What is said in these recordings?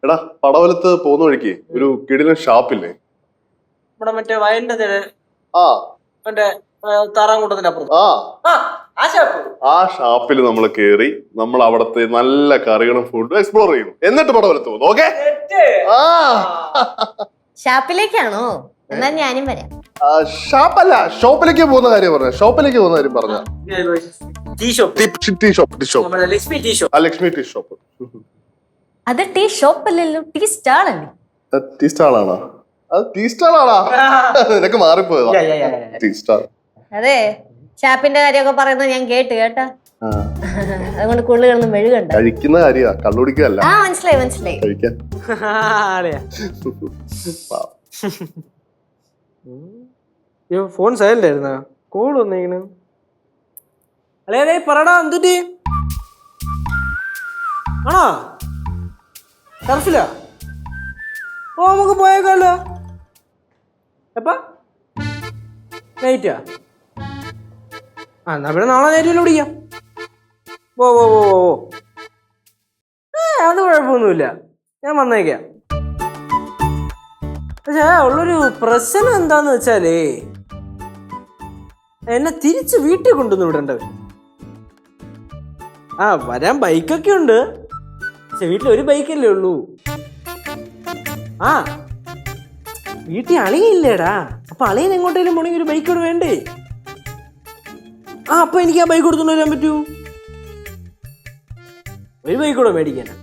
എടാ പടവലത്ത് പോകുന്ന വഴിക്ക് ഒരു കിടിലൻ ഷാപ്പില്ലേ? ഇവിടെ മറ്റേ വയലിന്റെ ആ മറ്റേ താറാങ്കൂട്ടത്തിന്റെ അപ്പുറത്ത് ആ ഷാപ്പിൽ നമ്മൾ കേറി നമ്മൾ അവിടത്തെ നല്ല കറികളും ഫുഡും എക്സ്പ്ലോർ ചെയ്യുന്നു. എന്നിട്ട് പടവലത്ത് പോകുന്നു. ഓക്കെ? ഷാപ്പിലേക്കാണോ? എന്നാ ഞാനും വരാം. ഷാപ്പല്ല, ഷോപ്പിലേക്ക് പോകുന്ന കാര്യം പറഞ്ഞ. ഷോപ്പിലേക്ക് പോകുന്ന കാര്യം പറഞ്ഞ ലക്ഷ്മി ടീ ഷോപ്പ്. അത് ടീ ഷോപ്പ് അല്ലല്ലോ, ടീ സ്റ്റാൾ അല്ലേ? ടീ സ്റ്റാൾ ആണോ? അത് ടീ സ്റ്റാൾ ആണോ? നിനക്ക് മാറിപ്പോയതാ. Tea stall. അതെ, ഷാപ്പിന്റെ കാര്യമൊക്കെ പറയുന്നത് ഞാൻ കേട്ടാ. അതുകൊണ്ട് കൂടുതലൊന്നും മെഴുകണ്ട. കഴിക്കുന്ന കാര്യ, കള്ളുടിക്കല്ല. ആ മനസ്സിലായി. കഴിക്കാൻ ഫോൺ സൈലന്റ് ആയിരുന്ന കോൾ വന്നേക്കണ്. അളേ പറടാ, എന്തുട്ടി ആണോ? ടർഫില? ഓ നമുക്ക് പോയേക്കാലോ. എപ്പാ? നൈറ്റാ? എന്നാ പിന്നെ നാളെ നൈറ്റിൽ പിടിക്കാം. ഓ അത് കുഴപ്പമൊന്നുമില്ല, ഞാൻ വന്നേക്കാം. പക്ഷേ ഉള്ളൊരു പ്രശ്നം എന്താന്ന് വെച്ചാലേ, എന്നെ തിരിച്ച് വീട്ടിൽ കൊണ്ടുവന്ന് വിടേണ്ടവർ. വരാൻ ബൈക്കൊക്കെ ഉണ്ട്, പക്ഷെ വീട്ടിൽ ഒരു ബൈക്കല്ലേ ഉള്ളൂ. വീട്ടിൽ അളിയില്ലേടാ. അപ്പൊ അളിയൻ എങ്ങോട്ടേലും പോണെങ്കിൽ ഒരു ബൈക്ക് വേണ്ടേ? അപ്പൊ എനിക്ക് ആ ബൈക്ക് കൊടുത്തു വരാൻ പറ്റൂ? ഒരു ബൈക്ക് കൂടെ മേടിക്കാനാ?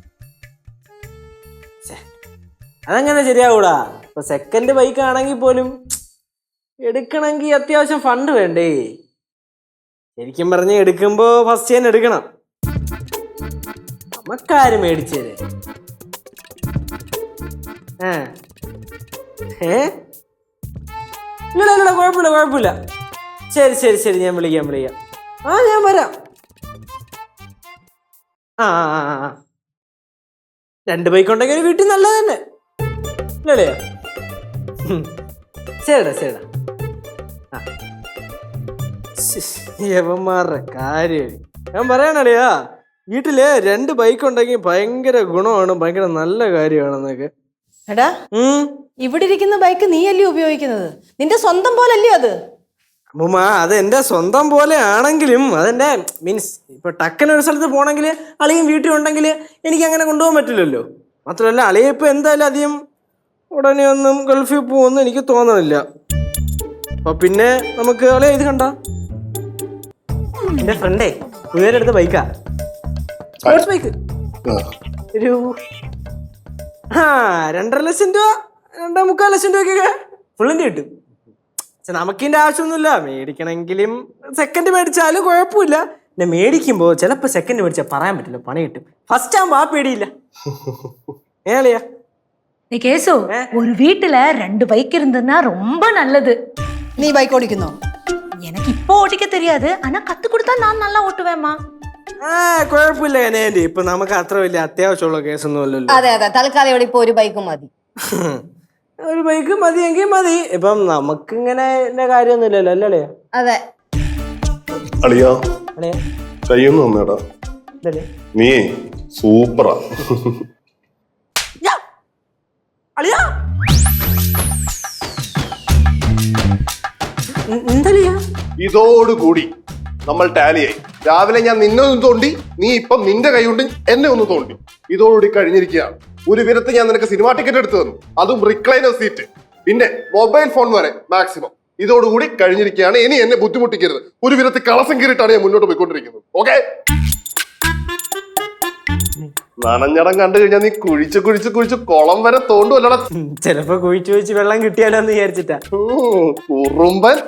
അതങ്ങനെ ശരിയാവൂടാ. ഇപ്പൊ സെക്കൻഡ് ബൈക്ക് ആണെങ്കിൽ പോലും എടുക്കണമെങ്കിൽ അത്യാവശ്യം ഫണ്ട് വേണ്ടേ? ശരിക്കും പറഞ്ഞ് എടുക്കുമ്പോ ഫസ്റ്റ് തന്നെ എടുക്കണം. നമുക്കാര് മേടിച്ചേരെ? ഇല്ല കുഴപ്പമില്ല. ശരി ഞാൻ വിളിക്കാം. ഞാൻ വരാം. രണ്ട് ബൈക്ക് ഉണ്ടെങ്കിൽ ഒരു വീട്ടിൽ നല്ലത് തന്നെ ഇല്ലേ? ശരിടാ. യവന്മാരുടെ കാര്യം ഞാൻ പറയാനറിയാ. വീട്ടില് രണ്ട് ബൈക്ക് ഉണ്ടെങ്കിൽ ഭയങ്കര ഗുണമാണ്, ഭയങ്കര നല്ല കാര്യമാണെന്നൊക്കെ. എടാ, ഇവിടെ ഇരിക്കുന്ന ബൈക്ക് നീയല്ലേ ഉപയോഗിക്കുന്നത്? നിന്റെ സ്വന്തം പോലല്ലേ അത്? അമ്മൂമ്മ, അത് എന്റെ സ്വന്തം പോലെ ആണെങ്കിലും അതെന്റെ മീൻസ് ഇപ്പൊ ടക്കനൊരു സ്ഥലത്ത് പോണെങ്കിൽ അളിയും വീട്ടിൽ ഉണ്ടെങ്കിൽ എനിക്ക് അങ്ങനെ കൊണ്ടുപോകാൻ പറ്റില്ലല്ലോ. മാത്രമല്ല അളിയെ ഇപ്പൊ എന്തായാലും അധികം ഉടനെ ഒന്നും ഗൾഫിൽ പോകുമെന്ന് എനിക്ക് തോന്നണില്ല. അപ്പൊ പിന്നെ നമുക്ക് അളിയ ഇത് കണ്ട എന്റെ ഫ്രണ്ടേ പുതിയടുത്ത ബൈക്കാ, സ്പോർട്സ് ബൈക്ക്. ഒരു 2.5 ലക്ഷം രൂപ 2.25 ലക്ഷം രൂപയ്ക്കൊക്കെ ഫുള്ളിന്റെ കിട്ടും. പക്ഷെ നമുക്കിന്റെ ആവശ്യമൊന്നുമില്ല. മേടിക്കണമെങ്കിലും സെക്കൻഡ് മേടിച്ചാലും കുഴപ്പമില്ല. പിന്നെ മേടിക്കുമ്പോ ചിലപ്പോ സെക്കൻഡ് മേടിച്ചാൽ പറയാൻ പറ്റില്ല, പണി കിട്ടും. ഫസ്റ്റ് ആകുമ്പോ ആ പേടിയില്ല. ഏളിയാ கேசு, ஒரு வீட்டுல 2 பைக் இருந்ததுன்னா ரொம்ப நல்லது. നീ ബൈക്ക് ഓടിക്കുന്നോ? எனக்கு இப்போ ஓட்டிக்க தெரியாது, ஆனா கத்து கொடுத்தா நான் நல்லா ஓட்டுவேம்மா. കുഴപ്പമില്ല കനേന്റെ. ഇപ്പൊ നമുക്ക് അത്ര വലിയ അത്യാവശ്യമുള്ള കേസൊന്നും അല്ലല്ലോ. അതെ തൽക്കാലം ഇവിടെ ഇപ്പൊ ഒരു ബൈക്ക് മതി. ഒരു ബൈക്ക് മതിയെങ്കിൽ മതി. ഇപ്പം നമുക്ക് ഇങ്ങനെ കാര്യമൊന്നുമില്ലല്ലോ അല്ലേ? അതെ. അളിയാ കയ്യൊന്നും വന്നേടാ, നീ സൂപ്പറാ. ഇതോടുകൂടി നമ്മൾ ടാലിയായി. രാവിലെ ഞാൻ നിന്നെ ഒന്ന് തോണ്ടി, നീ ഇപ്പം നിന്റെ കൈ കൊണ്ട് എന്നെ ഒന്ന് തോണ്ടി. ഇതോടുകൂടി കഴിഞ്ഞിരിക്കുകയാണ്. ഒരു വിധത്ത് ഞാൻ നിനക്ക് സിനിമാ ടിക്കറ്റ് എടുത്തു തന്നു, അതും റിക്ലൈനർ സീറ്റ്, പിന്നെ മൊബൈൽ ഫോൺ വരെ മാക്സിമം. ഇതോടുകൂടി കഴിഞ്ഞിരിക്കുകയാണ്. ഇനി എന്നെ ബുദ്ധിമുട്ടിക്കരുത്. ഒരു വിധത്ത് കളസം കീറിയിട്ടാണ് ഞാൻ മുന്നോട്ട് പോയിക്കൊണ്ടിരിക്കുന്നത്. ഓക്കെ? നനഞ്ഞടം കണ്ടു കഴിഞ്ഞാൽ നീ കുഴിച്ച് കുളം വരെ തോണ്ടുമല്ലടാ. ചിലപ്പോ കുഴിച്ച് വെള്ളം കിട്ടിയാലോ എന്ന് വിചാരിച്ചിട്ടാ. ഉറുമ്പൻ.